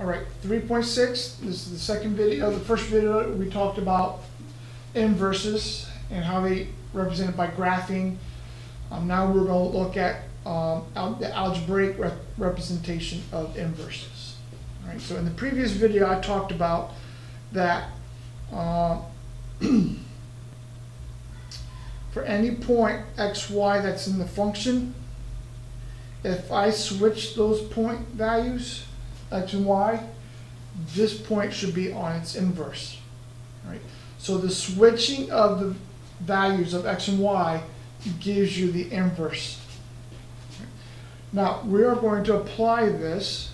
All right, 3.6, this is the second video. The first video we talked about inverses and how they represented by graphing. Now we're going to look at the algebraic representation of inverses. All right, so in the previous video I talked about that for any point x, y that's in the function, if I switch those point values, x and y, this point should be on its inverse. Right? So the switching of the values of x and y gives you the inverse. Now we are going to apply this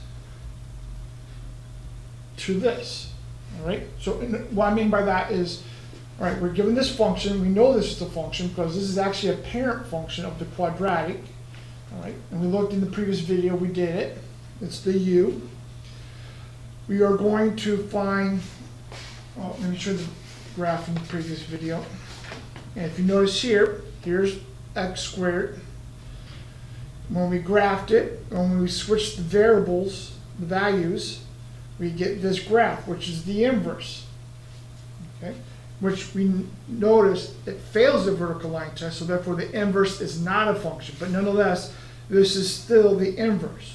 to this. All right. So what I mean by that is, all right, we're given this function. We know this is the function because this is actually a parent function of the quadratic. All right. And we looked in the previous video. We did it. It's the u. We are going to find. Oh, let me show the graph from the previous video. And if you notice here, here's x squared. When we graphed it, when we switch the variables, the values, we get this graph, which is the inverse. Okay? Which we notice it fails the vertical line test, so therefore the inverse is not a function. But nonetheless, this is still the inverse.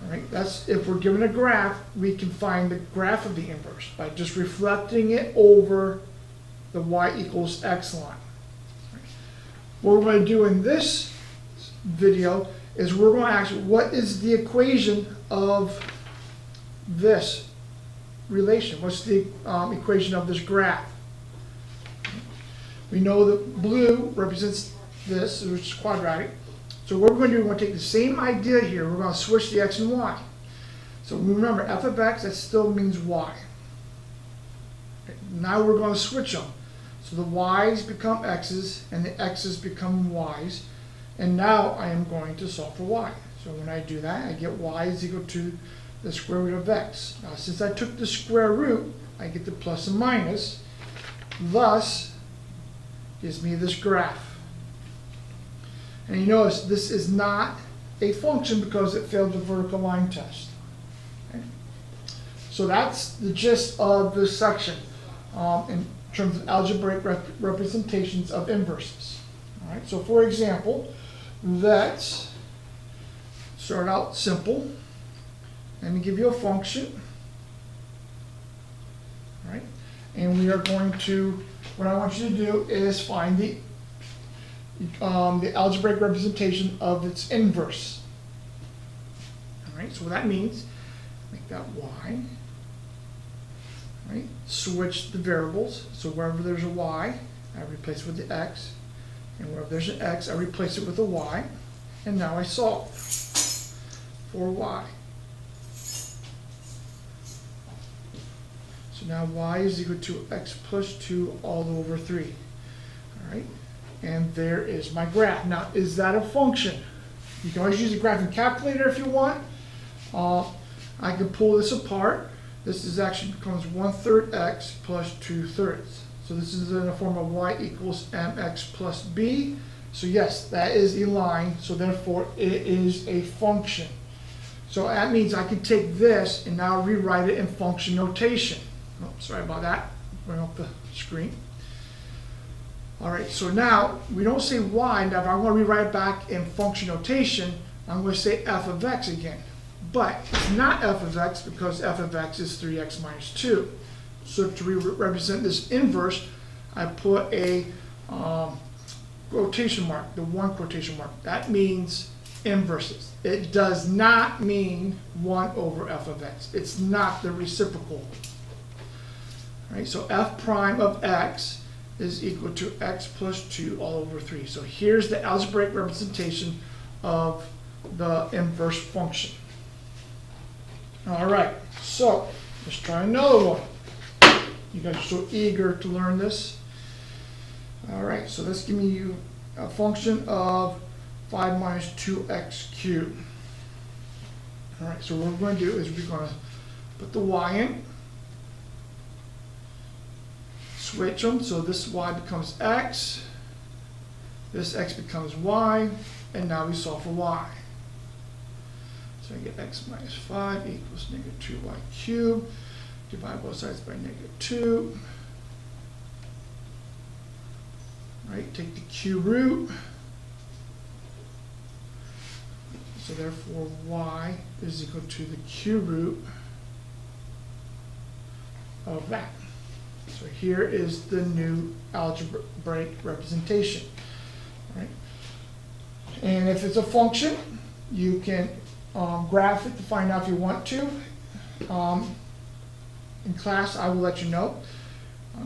All right? That's if we're given a graph, we can find the graph of the inverse by just reflecting it over the y equals x line. What we're going to do in this video is we're going to ask what is the equation of this relation? What's the equation of this graph? We know that blue represents this, which is quadratic. So what we're going to do, we're going to take the same idea here. We're going to switch the x and y. So remember, f of x, that still means y. Okay, now we're going to switch them. So the y's become x's and the x's become y's. And now I am going to solve for y. So when I do that, I get y is equal to the square root of x. Now since I took the square root, I get the plus and minus. Thus, gives me this graph. And you notice this is not a function because it failed the vertical line test. Okay? So that's the gist of this section in terms of algebraic representations of inverses. All right, so for example, let's start out simple. Let me give you a function. All right, and we are going to, what I want you to do is find the algebraic representation of its inverse. All right, so what that means, make that y. Right? Switch the variables. So wherever there's a y, I replace it with the x. And wherever there's an x, I replace it with a y. And now I solve for y. So now y is equal to x plus 2 all over 3. All right? And there is my graph. Now, is that a function? You can always use a graphing calculator if you want. I can pull this apart. This is actually becomes 1/3 x plus 2/3. So this is in the form of y equals mx plus b. So yes, that is a line. So therefore, it is a function. So that means I can take this and now rewrite it in function notation. Oh, sorry about that. Bring up the screen. All right, so now we don't say y. Now if I want to rewrite it back in function notation, I'm going to say f of x again. But it's not f of x because f of x is 3x minus 2. So to represent this inverse, I put a quotation mark, the one quotation mark. That means inverses. It does not mean 1 over f of x. It's not the reciprocal. All right, so f prime of x is equal to x plus 2 all over 3. So here's the algebraic representation of the inverse function. All right, so let's try another one. You guys are so eager to learn this. All right, so let's give me a function of 5 minus 2x cubed. All right, so what we're going to do is we're going to put the y in, switch them, so this y becomes x, this x becomes y, and now we solve for y. So I get x minus 5 equals negative 2y cubed. Divide both sides by negative 2. Right, take the cube root. So therefore y is equal to the cube root of that. So here is the new algebraic representation. Right? And if it's a function, you can graph it to find out if you want to. In class, I will let you know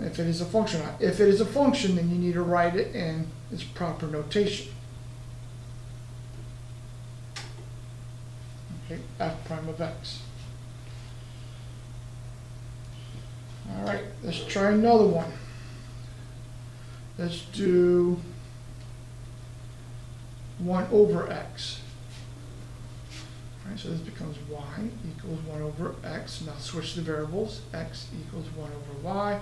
if it is a function or not. If it is a function, then you need to write it in its proper notation. Okay, f prime of x. All right, let's try another one. Let's do 1 over x. All right, so this becomes y equals 1 over x. Now switch the variables. X equals 1 over y.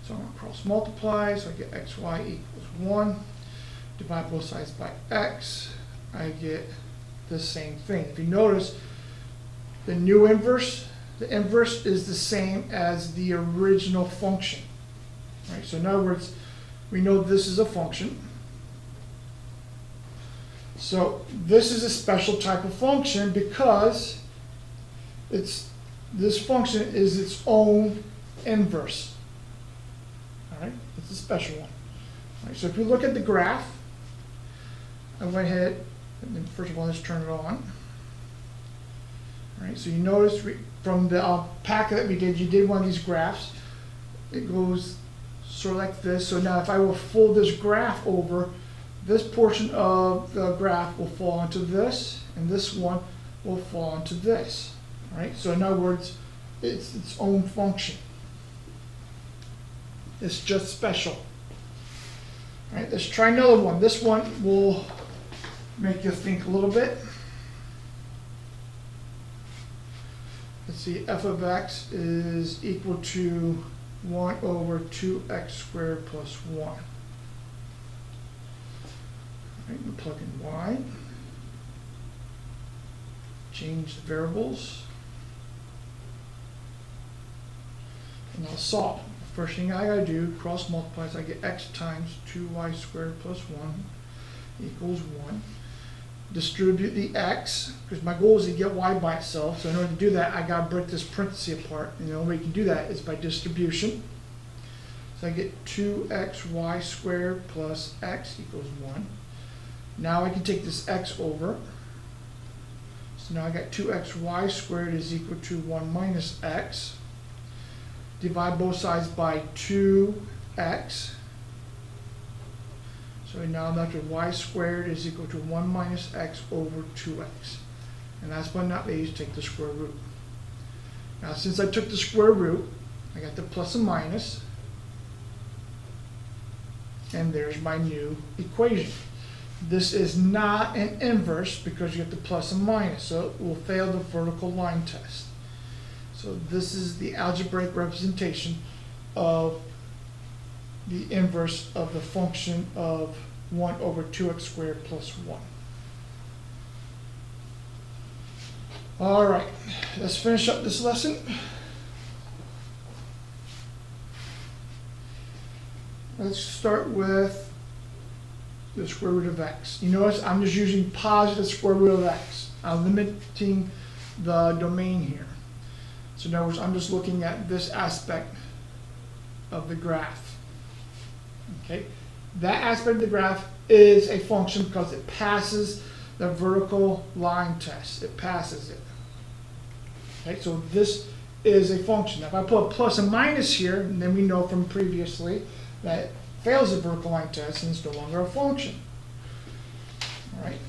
So I'm going to cross multiply. So I get xy equals 1. Divide both sides by x. I get the same thing. If you notice, the new inverse, the inverse is the same as the original function. Right? So in other words, we know this is a function. So this is a special type of function because this function is its own inverse. All right, it's a special one. All right, so if you look at the graph, I went ahead and first of all let's turn it on. All right, so you notice from the packet that we did, you did one of these graphs. It goes sort of like this. So now if I will fold this graph over, this portion of the graph will fall onto this, and this one will fall onto this. All right? So in other words, it's its own function. It's just special. All right, let's try another one. This one will make you think a little bit. Let's see, f of x is equal to 1 over 2x squared plus 1. Right, we'll plug in y, change the variables, and I'll solve. The first thing I gotta do, cross multiply, so I get x times 2y squared plus 1 equals 1. Distribute the x, because my goal is to get y by itself, so in order to do that, I gotta break this parenthesis apart, and the only way you can do that is by distribution. So I get 2xy squared plus x equals 1. Now I can take this x over. So now I got 2xy squared is equal to 1 minus x. Divide both sides by 2x. So now I'm left with y squared is equal to 1 minus x over 2x. And last but not least, take the square root. Now since I took the square root, I got the plus and minus. And there's my new equation. This is not an inverse because you have the plus and minus, so it will fail the vertical line test. So this is the algebraic representation of the inverse of the function of 1 over 2x squared plus 1. All right, let's finish up this lesson. Let's start with the square root of x. You notice I'm just using positive square root of x. I'm limiting the domain here. So in other words, I'm just looking at this aspect of the graph. Okay, that aspect of the graph is a function because it passes the vertical line test. It passes it. Okay, so this is a function. Now, if I put a plus and minus here, then we know from previously that it fails the vertical line test and it's no longer a function. All right,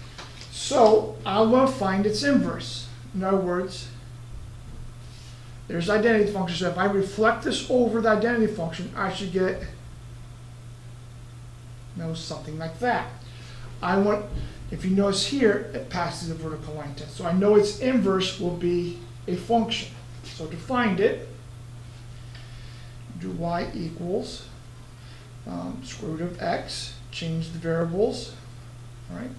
so I want to find its inverse. In other words, there's identity function. So if I reflect this over the identity function, I should get something like that. I want, if you notice here, it passes the vertical line test. So I know its inverse will be a function. So to find it, do y equals square root of x, change the variables. All right.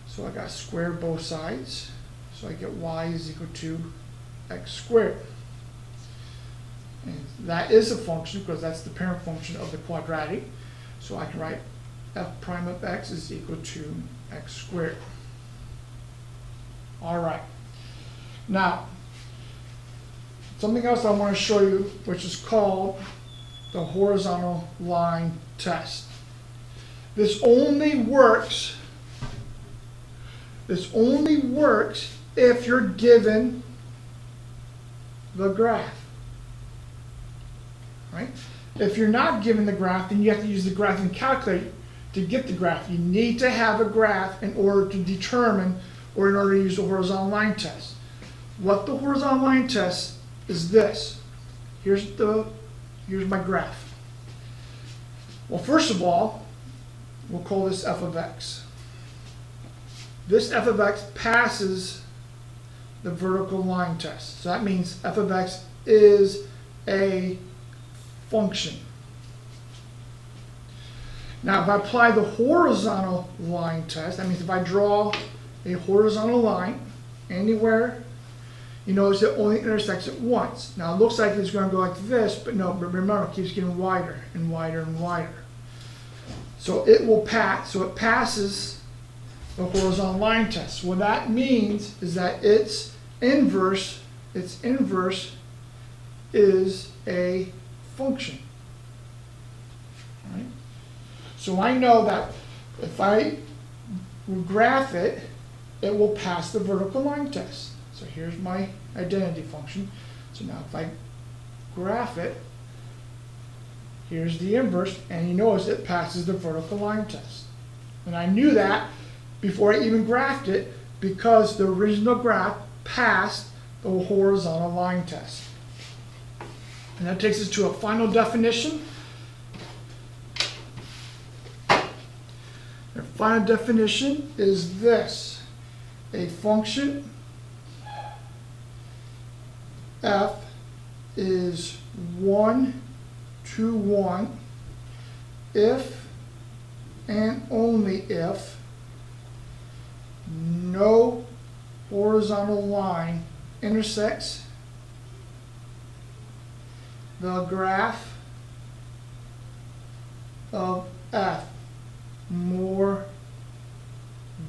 So I got square both sides. So I get y is equal to x squared. And that is a function because that's the parent function of the quadratic. So I can write f prime of x is equal to x squared. All right. Now, something else I want to show you, which is called the horizontal line test. This only works if you're given the graph. Right? If you're not given the graph, then you have to use the graphing calculator to get the graph. You need to have a graph in order to determine, or in order to use the horizontal line test. What the horizontal line test is this. Here's my graph. Well, first of all, we'll call this f of x. This f of x passes the vertical line test. So that means f of x is a function. Now, if I apply the horizontal line test, that means if I draw a horizontal line anywhere, you notice it only intersects it once. Now, it looks like it's going to go like this, but no, but remember, it keeps getting wider and wider and wider. So it will pass, so it passes the horizontal line test. What that means is that its inverse is a function. Right? So I know that if I graph it, it will pass the vertical line test. So here's my identity function. So now if I graph it, here's the inverse, and you notice it passes the vertical line test. And I knew that before I even graphed it because the original graph passed the horizontal line test. And that takes us to a final definition. The final definition is this: a function f is 1 to 1 if and only if no horizontal line intersects the graph of f more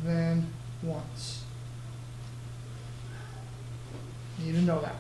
than once. You need to know that.